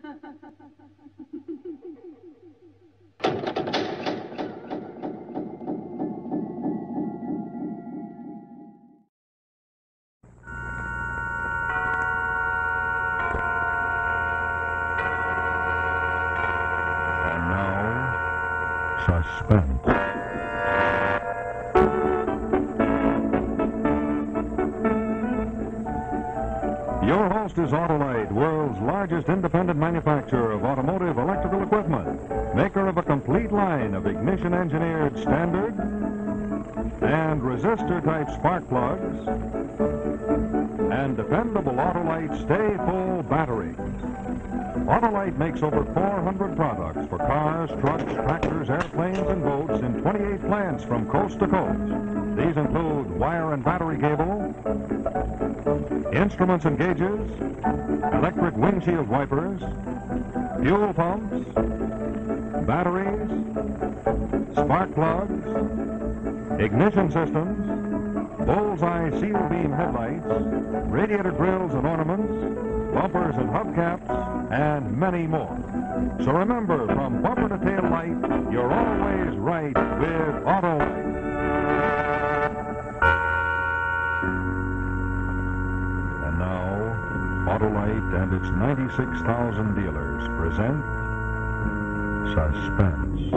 And now, Suspense. Your host is Autolite, world's largest independent manufacturer of automotive electrical equipment, maker of a complete line of ignition-engineered standard and resistor-type spark plugs and dependable Autolite stay-full batteries. Autolite makes over 400 products for cars, trucks, tractors, airplanes, and boats in 28 plants from coast to coast. These include wire and battery cable, instruments and gauges, electric windshield wipers, fuel pumps, batteries, spark plugs, ignition systems, bullseye seal beam headlights, radiator grills and ornaments, bumpers and hubcaps, and many more. So remember, from bumper to tail light, you're always right with Autolite. And now, Autolite and its 96,000 dealers present Suspense.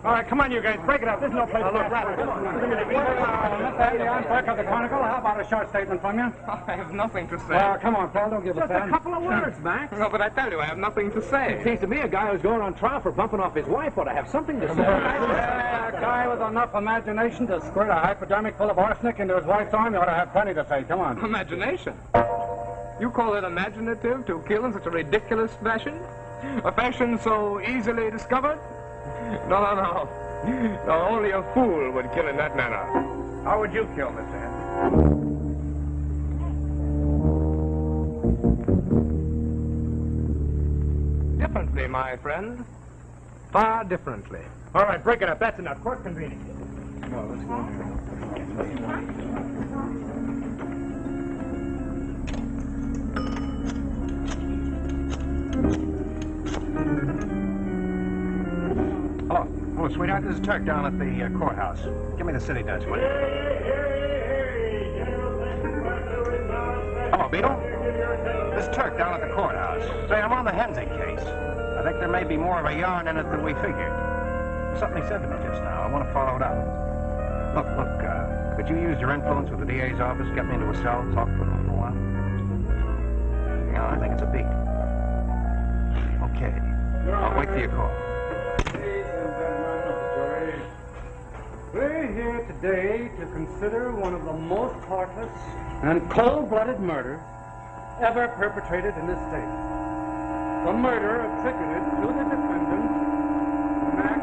All right, come on, you guys, break it up. There's no place to look. Mr. I'm back of the Chronicle. How about a short statement from you? I have nothing to say. Well, come on, pal, don't give a Just a couple of words, Max. No, but I tell you, I have nothing to say. It seems to me a guy who's going on trial for bumping off his wife ought to have something to say. A guy with enough imagination to squirt a hypodermic full of arsenic into his wife's arm, you ought to have plenty to say. Come on. Imagination? You call it imaginative to kill in such a ridiculous fashion? A fashion so easily discovered? No. No, only a fool would kill in that manner. How would you kill, Mr. Henry? Differently, my friend. Far differently. All right, break it up. That's enough. Court convening. Oh, sweetheart, this is Turk down at the courthouse. Give me the city desk, will you? Hello, Beetle. This is Turk down at the courthouse. Say, I'm on the Hensing case. I think there may be more of a yarn in it than we figured. Something he said to me just now. I want to follow it up. Look, could you use your influence with the DA's office, get me into a cell, talk for a little while? Yeah, I think it's a beat. Okay. I'll wait for your call. We're here today to consider one of the most heartless and cold-blooded murders ever perpetrated in this state. The murder attributed to the defendant, Max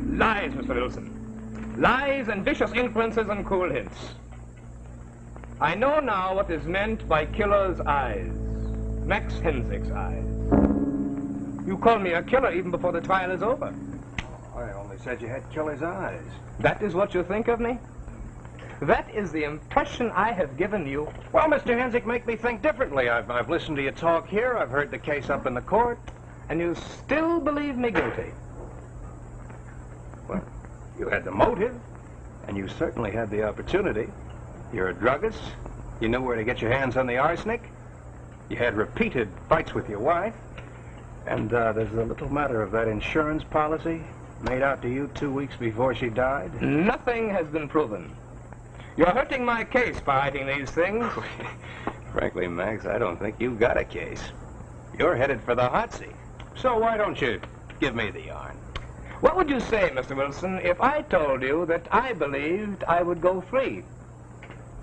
Hensick. Lies, Mr. Wilson. Lies and vicious inferences and cool hints. I know now what is meant by killer's eyes. Max Hensick's eyes. You call me a killer even before the trial is over. I only said you had killer's eyes. That is what you think of me? That is the impression I have given you. Well, Mr. Hensick, make me think differently. I've listened to you talk here. I've heard the case up in the court. And you still believe me guilty? Well, you had the motive, and you certainly had the opportunity. You're a druggist. You knew where to get your hands on the arsenic. You had repeated fights with your wife. And there's the little matter of that insurance policy made out to you 2 weeks before she died. Nothing has been proven. You're hurting my case by hiding these things. Frankly, Max, I don't think you've got a case. You're headed for the hot seat. So why don't you give me the yarn? What would you say, Mr. Wilson, if I told you that I believed I would go free?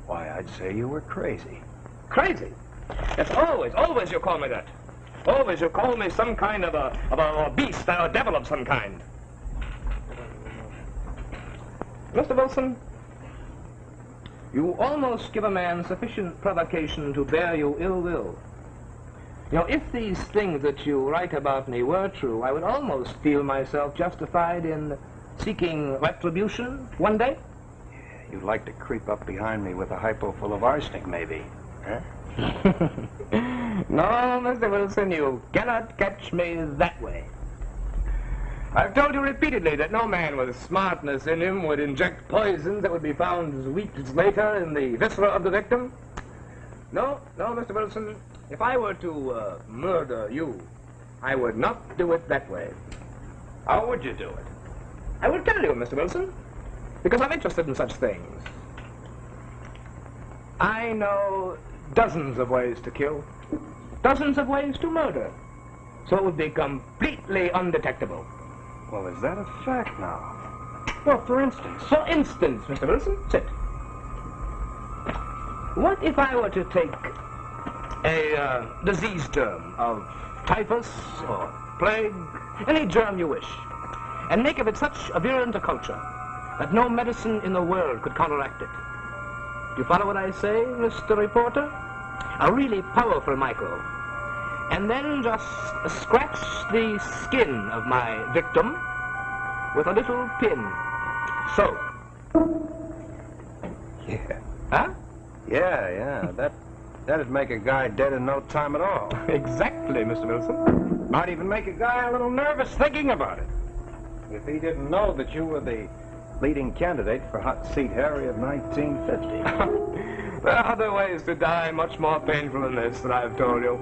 Why, I'd say you were crazy. Crazy? That's always you call me that. Always you call me some kind of a beast, or a devil of some kind. Mr. Wilson, you almost give a man sufficient provocation to bear you ill will. You know, if these things that you write about me were true, I would almost feel myself justified in seeking retribution one day. You'd like to creep up behind me with a hypo full of arsenic, maybe. Huh? No, Mr. Wilson, you cannot catch me that way. I've told you repeatedly that no man with smartness in him would inject poisons that would be found weeks later in the viscera of the victim. No, Mr. Wilson, if I were to murder you, I would not do it that way. How would you do it? I will tell you, Mr. Wilson, because I'm interested in such things. I know dozens of ways to kill, dozens of ways to murder, so it would be completely undetectable. Well, is that a fact now? Well, for instance. For instance, Mr. Wilson, sit. What if I were to take a disease germ of typhus or plague, any germ you wish, and make of it such a virulent a culture that no medicine in the world could counteract it? Do you follow what I say, Mr. Reporter? A really powerful microbe. And then just scratch the skin of my victim with a little pin. So. Yeah. Huh? Yeah. That'd make a guy dead in no time at all. Exactly, Mr. Wilson. Might even make a guy a little nervous thinking about it. If he didn't know that you were the leading candidate for Hot Seat Harry of 1950. There are other ways to die much more painful than this that I've told you.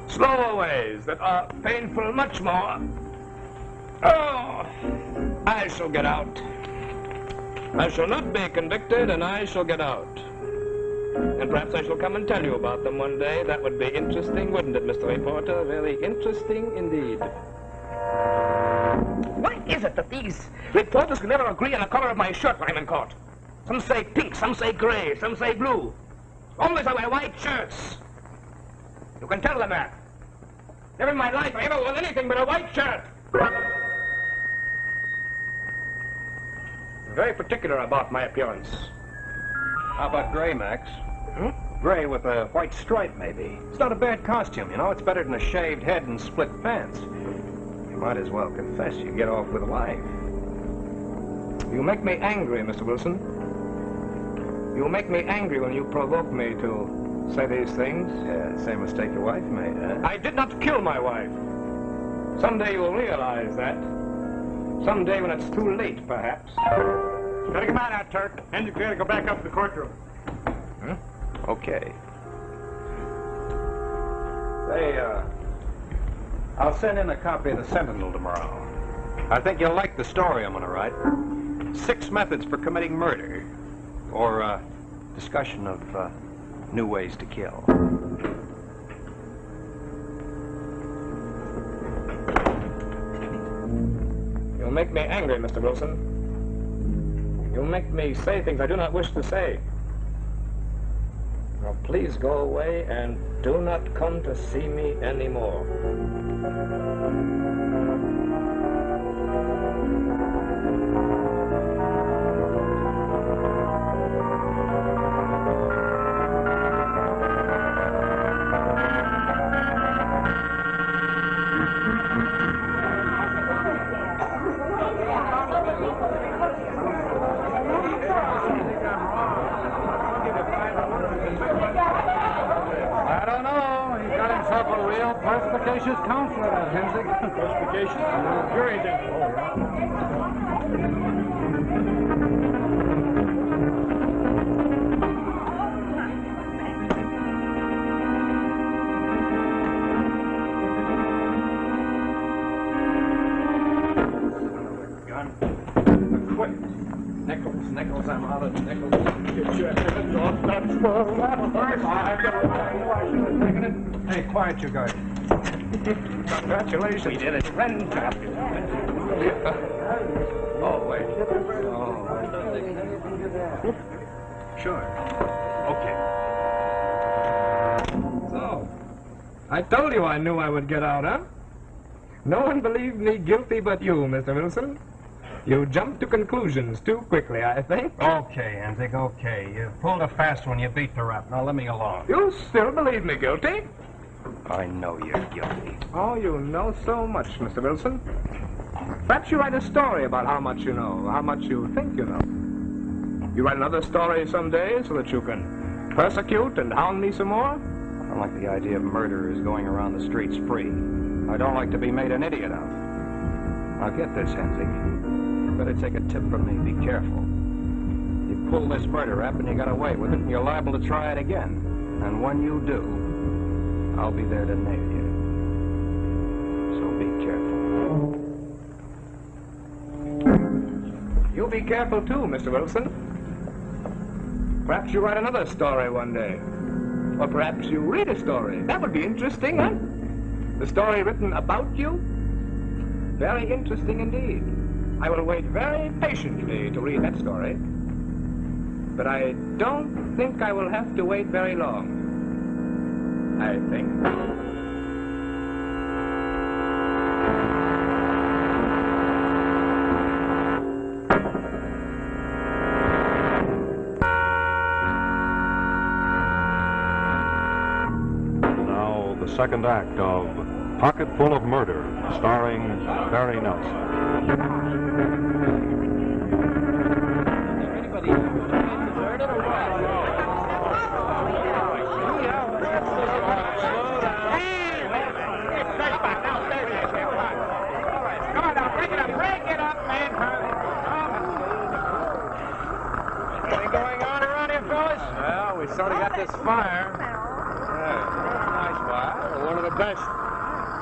Slower ways that are painful much more. Oh, I shall get out. I shall not be convicted, and I shall get out. And perhaps I shall come and tell you about them one day. That would be interesting, wouldn't it, Mr. Reporter? Very interesting indeed. Why is it that these reporters can never agree on the color of my shirt when I'm in court? Some say pink, some say gray, some say blue. Always I wear white shirts. You can tell them that. Never in my life I ever wore anything but a white shirt. I'm very particular about my appearance. How about gray, Max? Gray with a white stripe, maybe. It's not a bad costume, you know. It's better than a shaved head and split pants. You might as well confess you get off with life. You make me angry, Mr. Wilson. You make me angry when you provoke me to say these things. Yeah, same mistake your wife made, huh? I did not kill my wife. Someday you will realize that. Someday when it's too late, perhaps. Better come out, Turk. And you gotta go back up to the courtroom. Huh? Okay. Say, I'll send in a copy of the Sentinel tomorrow. I think you'll like the story I'm gonna write. 6 methods for committing murder. Or, discussion of, new ways to kill. You'll make me angry, Mr. Wilson. You'll make me say things I do not wish to say. Now, please go away and do not come to see me anymore. I don't know. He got himself a real perspicacious counselor, that Hensick. Perspicacious? Very Gun. Quick. Nichols, I'm out of Nichols. Get your hands off that phone. Hey, quiet, you guys. Congratulations. We did it. Oh, wait. Sure. Okay. So, I told you I knew I would get out, huh? No one believed me guilty but you, Mr. Wilson. You jumped to conclusions too quickly, I think. Okay, Henzik, okay. You pulled a fast one. You beat the rap. Now let me alone. You still believe me guilty? I know you're guilty. Oh, you know so much, Mr. Wilson. Perhaps you write a story about how much you know, how much you think you know. You write another story someday so that you can persecute and hound me some more? I don't like the idea of murderers going around the streets free. I don't like to be made an idiot of. Now get this, Henzik. You better take a tip from me. Be careful. You pull this murder rap and you got away with it, and you're liable to try it again. And when you do, I'll be there to nail you. So be careful. You be careful too, Mr. Wilson. Perhaps you write another story one day. Or perhaps you read a story. That would be interesting, huh? The story written about you? Very interesting indeed. I will wait very patiently to read that story. But I don't think I will have to wait very long. I think. Now, the second act of Pocketful of Murder, starring Barry Nelson. Sort of got this fire. Nice fire. One of the best.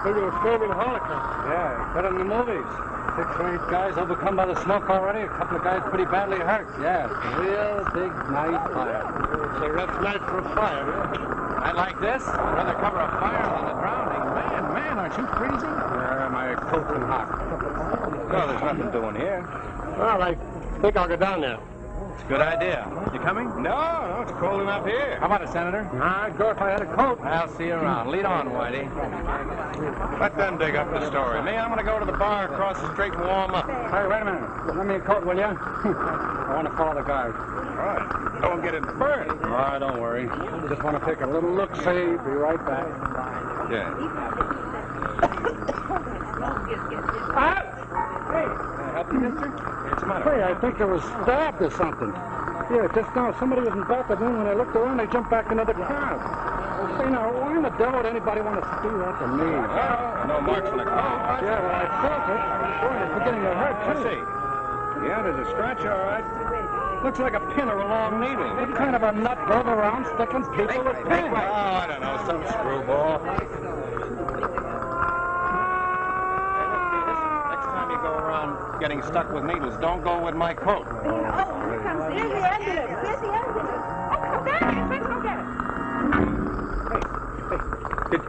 Maybe a flaming holocaust. Yeah, better than the movies. 6 or 8 guys overcome by the smoke already. A couple of guys pretty badly hurt. Yeah, real big, nice fire. It's a rough night for a fire, yeah. I like this. I'd rather cover a fire than the drowning. Man, aren't you freezing? Yeah, my coat's been hot. No, there's nothing doing here. Well, I think I'll go down there. It's a good idea. You coming? No, it's cold enough here. How about it, Senator? I'd go if I had a coat. I'll see you around. Lead on, Whitey. Let them dig up the story. Me, I'm going to go to the bar across the street and warm up. Hey, wait a minute. Let me a coat, will you? I want to follow the guys. All right. Don't get it burned. All right, don't worry. Just want to take a little look-see. Be right back. Yeah. Hey! Can I help you, mister? What's the matter? Hey, I think I was stabbed or something. Yeah, just now somebody was in back of me. When I looked around, they jumped back into the car. Say, now, why in the devil would anybody want to do that to me? No marks on the car. Yeah, well, I felt it. Boy, it's beginning to hurt, too. Let's see. Yeah, there's a scratch, all right. Looks like a pin or a long needle. What kind of a nut goes around sticking people with pins? Oh, I don't know, some screwball. Next time you go around getting stuck with needles, don't go with my coat. Oh, here comes the ambulance. Here's the ambulance. Oh, there it is. Let's go get it.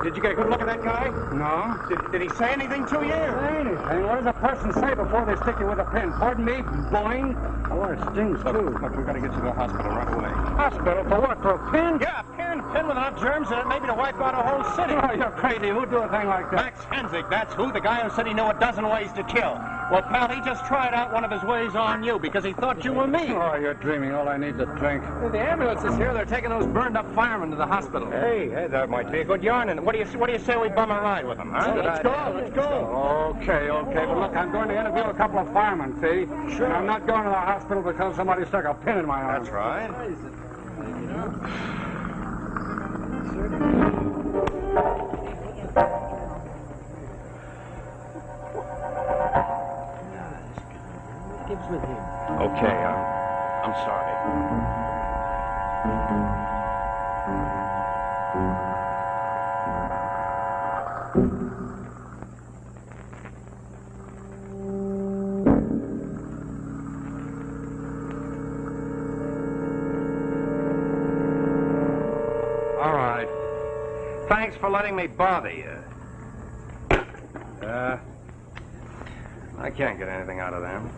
Did you get a good look at that guy? No. Did he say anything to you? Anything. What does a person say before they stick you with a pin? Pardon me? Boing? Oh, it stings, too. Look, we've got to get you to the hospital right away. Hospital? For what? For a pin? Yeah, a pin with enough germs in it, maybe to wipe out a whole city. Oh, you're crazy. Who'd do a thing like that? Max Henzik, that's who. The guy who said he knew a dozen ways to kill. Well, pal, he just tried out one of his ways on you because he thought you were me. Oh, you're dreaming. All I need's a drink. The ambulance is here. They're taking those burned-up firemen to the hospital. Hey, that might be a good yarn. And what do you say we bum a ride with them, huh? Let's go. Okay. But look, I'm going to interview a couple of firemen, see? Sure. And I'm not going to the hospital because somebody stuck a pin in my arm. That's right. Okay, I'm sorry. thanks for letting me bother you. I can't get anything out of them.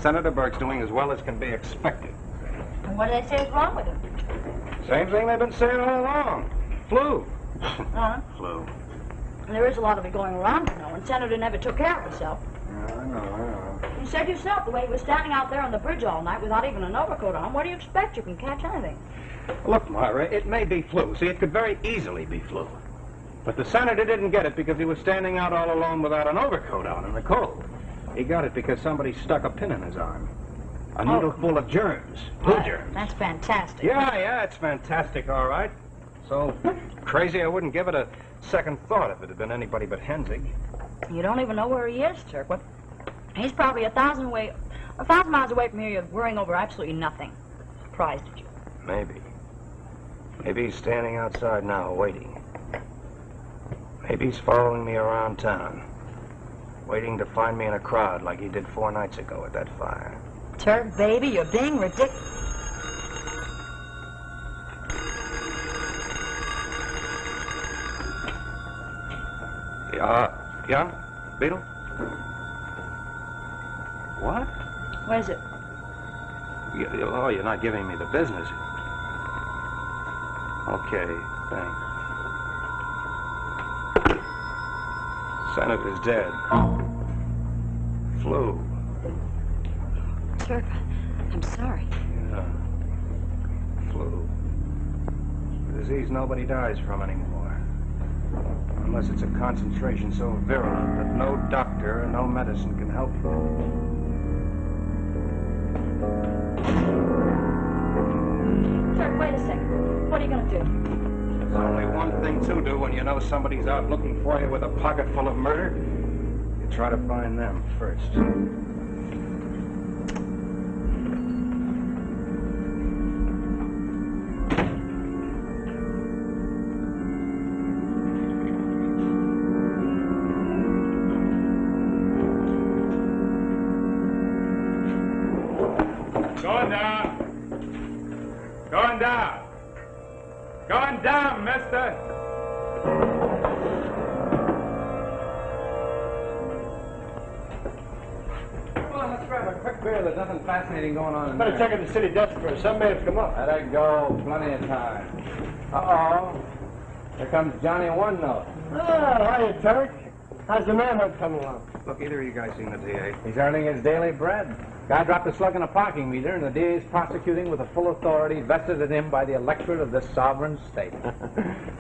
Senator Burke's doing as well as can be expected. And what do they say is wrong with him? Same thing they've been saying all along. Flu. Uh-huh. Flu. There is a lot of it going around, you know, and Senator never took care of himself. Yeah, I know. You said yourself, the way he was standing out there on the bridge all night without even an overcoat on, what do you expect? You can catch anything. Look, Myra, it may be flu. See, it could very easily be flu. But the senator didn't get it because he was standing out all alone without an overcoat on in the cold. He got it because somebody stuck a pin in his arm. A needle full of germs. Flu germs. That's fantastic. Yeah, it's fantastic, all right. So crazy I wouldn't give it a second thought if it had been anybody but Hensig. You don't even know where he is, Turk. What? He's probably 1,000 miles away from here. You're worrying over absolutely nothing. Surprised at you. Maybe. Maybe he's standing outside now, waiting. Maybe he's following me around town, waiting to find me in a crowd like he did 4 nights ago at that fire. Turk, baby, you're being ridiculous. Yeah? Beetle? What? What is it? You're not giving me the business. Okay, thanks. Senator's dead. Flu. Turk, I'm sorry. Yeah. Flu. A disease nobody dies from anymore. Unless it's a concentration so virulent that no doctor or no medicine can help you. Turk, wait a second. What are you going to do? There's only one thing to do when you know somebody's out looking for you with a pocket full of murder. You try to find them first. Going down. Going down. Going down, mister. Come on, let's grab a quick beer. There's nothing fascinating going on in Better there. check at the city desk first. Some may have come up. Let it go. Plenty of time. Uh-oh. Here comes Johnny One Note. Ah, hiya, Turk. How's the manhunt coming along? Look, either of you guys seen the DA? He's earning his daily bread. Guy dropped a slug in a parking meter, and the DA's prosecuting with the full authority vested in him by the electorate of this sovereign state.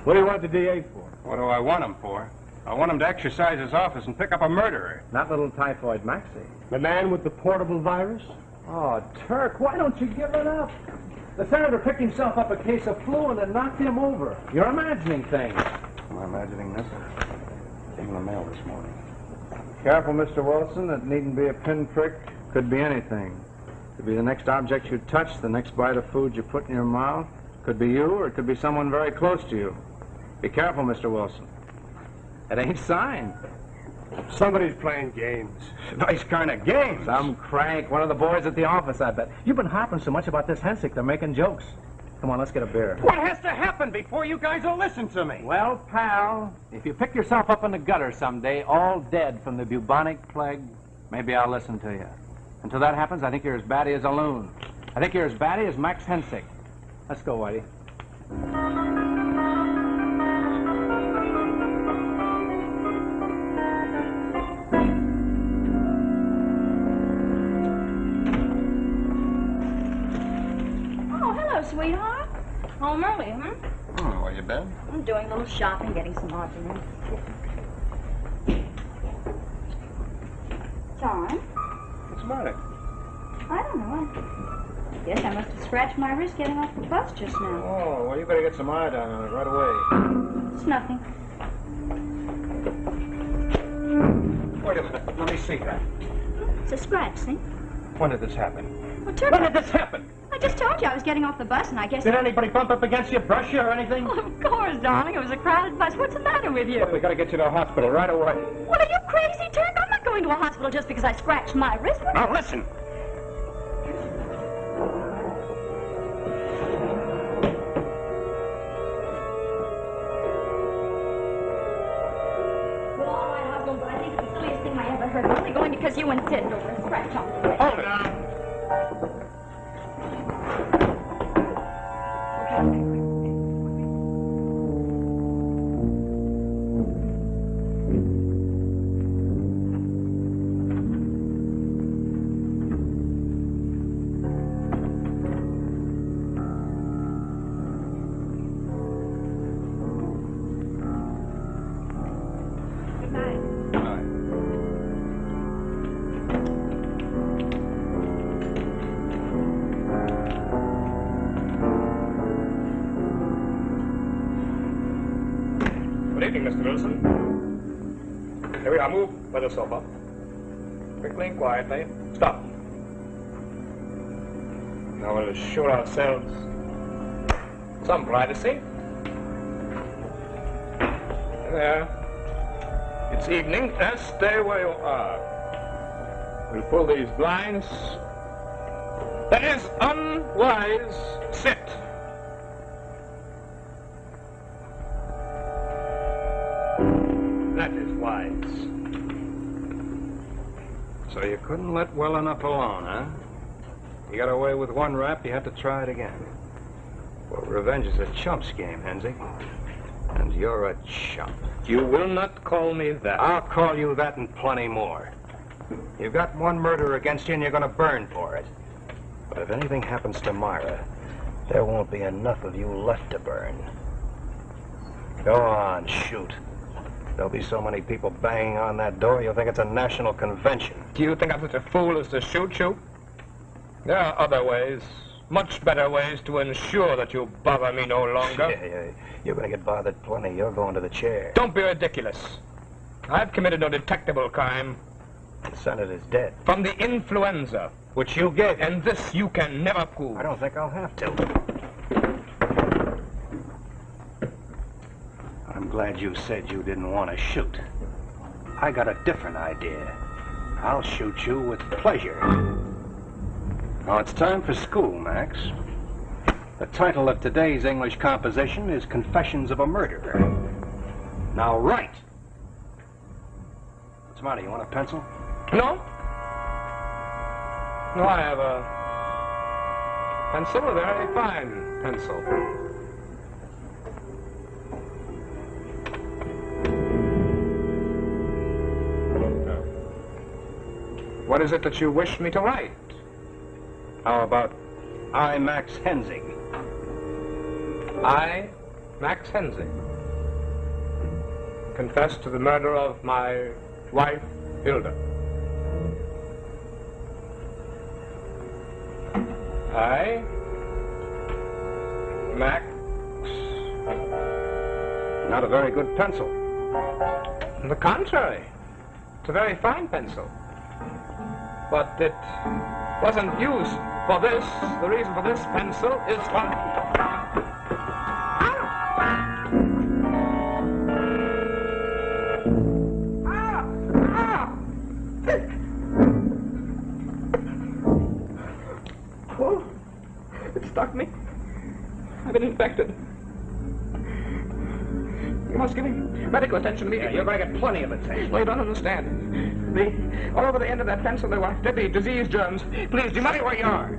What do you want the DA for? What do I want him for? I want him to exercise his office and pick up a murderer. Not little Typhoid Maxie. The man with the portable virus? Oh, Turk, why don't you give it up? The senator picked himself up a case of flu and then knocked him over. You're imagining things. Am I imagining this? Came in the mail this morning. Careful, Mr. Wilson. It needn't be a pinprick. Could be anything. Could be the next object you touch, the next bite of food you put in your mouth. Could be you, or it could be someone very close to you. Be careful, Mr. Wilson. It ain't signed. Somebody's playing games. Nice kind of game. Some crank, one of the boys at the office, I bet. You've been harping so much about this Hensick, they're making jokes. Come on, let's get a beer. What has to happen before you guys will listen to me? Well, pal, if you pick yourself up in the gutter someday, all dead from the bubonic plague, maybe I'll listen to you. Until that happens, I think you're as batty as a loon. I think you're as batty as Max Hensick. Let's go, Whitey. Oh, hello, sweetheart. Home early, huh? Where you been? I'm doing a little shopping, getting some odds and ends. John? What's the matter? I don't know. I guess I must have scratched my wrist getting off the bus just now. Oh, well, you better get some iodine on it right away. It's nothing. Wait a minute. Let me see that. It's a scratch, see? When did this happen? Well, Turk, When did this happen? I just told you I was getting off the bus, and I guess... Did anybody bump up against you, brush you, or anything? Well, of course, darling. It was a crowded bus. What's the matter with you? We gotta get you to a hospital right away. What, are you crazy, Turk? I'm not going to a hospital just because I scratched my wrist. Now, listen. because you insist over a scratch on the Hold it. Good evening, Mr. Wilson. Here we are. Move by the sofa. Quickly and quietly. Stop. Now we'll assure ourselves some privacy. There. It's evening. Now stay where you are. We'll pull these blinds. That is unwise. Sit. That is wise. So you couldn't let well enough alone, huh? You got away with one rap, you had to try it again. Well, revenge is a chump's game, Hensing. And you're a chump. You will not call me that. I'll call you that and plenty more. You've got one murder against you and you're gonna burn for it. But if anything happens to Myra, there won't be enough of you left to burn. Go on, shoot. There'll be so many people banging on that door, you'll think it's a national convention. Do you think I'm such a fool as to shoot you? There are other ways, much better ways to ensure that you bother me no longer. Yeah. You're gonna get bothered plenty. You're going to the chair. Don't be ridiculous. I've committed no detectable crime. The Senator's dead. From the influenza. Which you gave him. And this you can never prove. I don't think I'll have to. I'm glad you said you didn't want to shoot. I got a different idea. I'll shoot you with pleasure. Now it's time for school, Max. The title of today's English composition is Confessions of a Murderer. Now write! What's the matter, you want a pencil? No? No, I have a pencil, a very fine pencil. What is it that you wish me to write? How about I, Max Hensing? I, Max Hensing, confess to the murder of my wife, Hilda. I, Max... Not a very good pencil. On the contrary, it's a very fine pencil. But it wasn't used for this. The reason for this pencil is for... Oh, it stuck me. I've been infected. You must give me medical attention immediately. You're going to get plenty of attention. Well, you don't understand. All over the end of that pencil there were deadly disease germs. Please, do not... Stay where you are.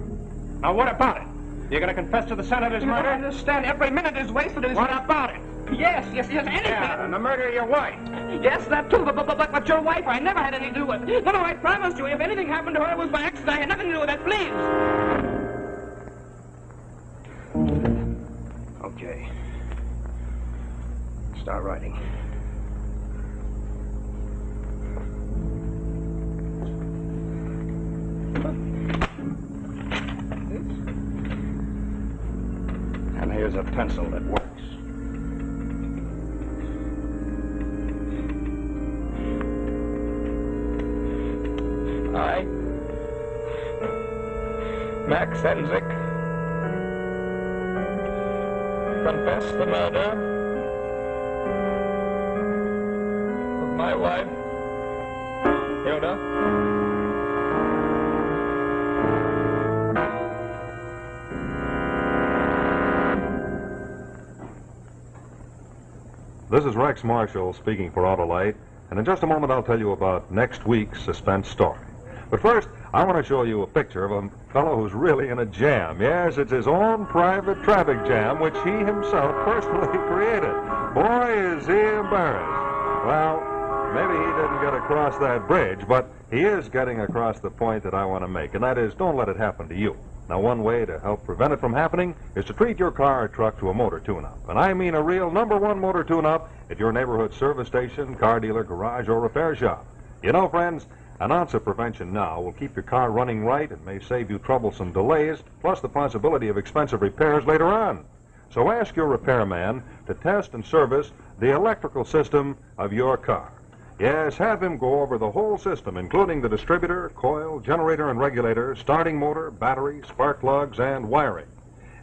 Now, what about it? You're going to confess to the Senator's You don't murder? understand. Every minute is wasted. What about it? Yes, anything. Yeah, and the murder of your wife. Yes, that too, but your wife I never had anything to do with. No, I promised you, if anything happened to her, it was by accident. I had nothing to do with that, please. Okay. Start writing. And here's a pencil that works. I, Max Hensing, confess the murder of my wife, Hilda. This is Rex Marshall speaking for Autolite. And in just a moment, I'll tell you about next week's suspense story. But first, I want to show you a picture of a fellow who's really in a jam. Yes, it's his own private traffic jam, which he himself personally created. Boy, is he embarrassed. Well, maybe he didn't get across that bridge, but he is getting across the point that I want to make, and that is, don't let it happen to you. Now, one way to help prevent it from happening is to treat your car or truck to a motor tune-up. And I mean a real #1 motor tune-up at your neighborhood service station, car dealer, garage, or repair shop. You know, friends, an ounce of prevention now will keep your car running right and may save you troublesome delays, plus the possibility of expensive repairs later on. So ask your repairman to test and service the electrical system of your car. Yes, have him go over the whole system, including the distributor, coil, generator and regulator, starting motor, battery, spark plugs, and wiring.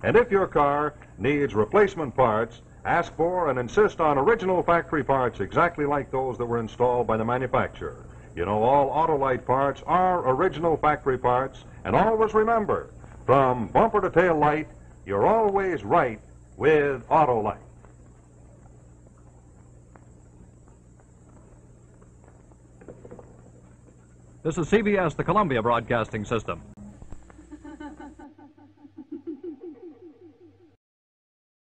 And if your car needs replacement parts, ask for and insist on original factory parts exactly like those that were installed by the manufacturer. You know, all Autolite parts are original factory parts, and always remember, from bumper to tail light, you're always right with Autolite. This is CBS, the Columbia Broadcasting System.